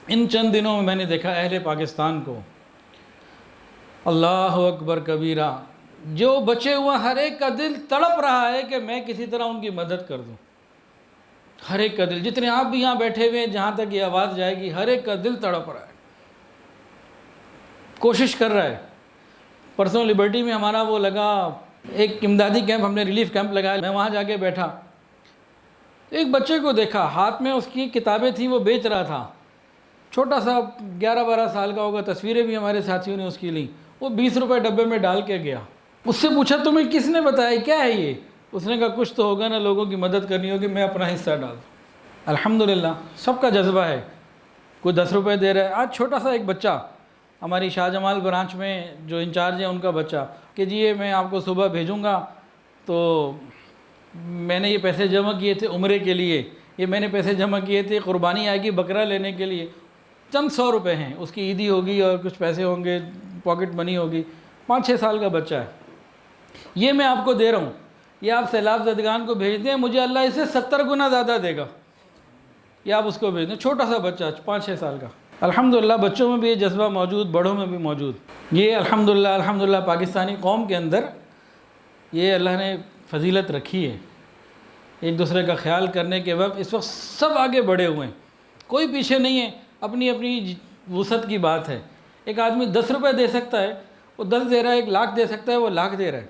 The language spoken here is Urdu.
ان چند دنوں میں میں نے دیکھا اہل پاکستان کو، اللہ اکبر کبیرہ، جو بچے ہوئے ہر ایک کا دل تڑپ رہا ہے کہ میں کسی طرح ان کی مدد کر دوں. ہر ایک کا دل، جتنے آپ بھی یہاں بیٹھے ہوئے ہیں جہاں تک یہ آواز جائے گی، ہر ایک کا دل تڑپ رہا ہے، کوشش کر رہا ہے. پرسوں لبرٹی میں ہمارا وہ لگا ایک امدادی کیمپ، ہم نے ریلیف کیمپ لگایا، میں وہاں جا کے بیٹھا، ایک بچے کو دیکھا، ہاتھ میں اس کی کتابیں تھیں، وہ بیچ رہا تھا، چھوٹا سا 11-12 سال کا ہوگا، تصویریں بھی ہمارے ساتھیوں نے اس کی لیں. وہ 20 روپے ڈبے میں ڈال کے گیا. اس سے پوچھا تمہیں کس نے بتایا کیا ہے یہ؟ اس نے کہا کچھ تو ہوگا نا، لوگوں کی مدد کرنی ہوگی، میں اپنا حصہ ڈال دوں. الحمدللہ سب کا جذبہ ہے. کوئی 10 روپے دے رہا ہے. آج چھوٹا سا ایک بچہ ہماری شاہ جمال برانچ میں جو انچارج ہیں ان کا بچہ کہ جی یہ میں آپ کو صبح بھیجوں گا، تو میں نے یہ پیسے جمع کیے تھے عمرے کے لیے، یہ میں نے پیسے جمع کیے تھے قربانی آئے گی بکرا لینے کے لیے، چند 100 روپے ہیں، اس کی عیدی ہوگی اور کچھ پیسے ہوں گے، پاکٹ منی ہوگی. 5-6 سال کا بچہ ہے. یہ میں آپ کو دے رہا ہوں، یہ آپ سیلاب زدگان کو بھیج دیں، مجھے اللہ اسے 70 گنا زیادہ دے گا. یہ آپ اس کو بھیج دیں. چھوٹا سا بچہ 5-6 سال کا. الحمدللہ بچوں میں بھی یہ جذبہ موجود، بڑوں میں بھی موجود. یہ الحمدللہ پاکستانی قوم کے اندر یہ اللہ نے فضیلت رکھی ہے. ایک دوسرے کا خیال کرنے کے وقت اس وقت سب آگے بڑھے ہوئے ہیں، کوئی پیچھے نہیں ہے. اپنی اپنی وسعت کی بات ہے. ایک آدمی 10 روپے دے سکتا ہے، وہ 10 دے رہا ہے، 1 لاکھ دے سکتا ہے، وہ 1 لاکھ دے رہا ہے.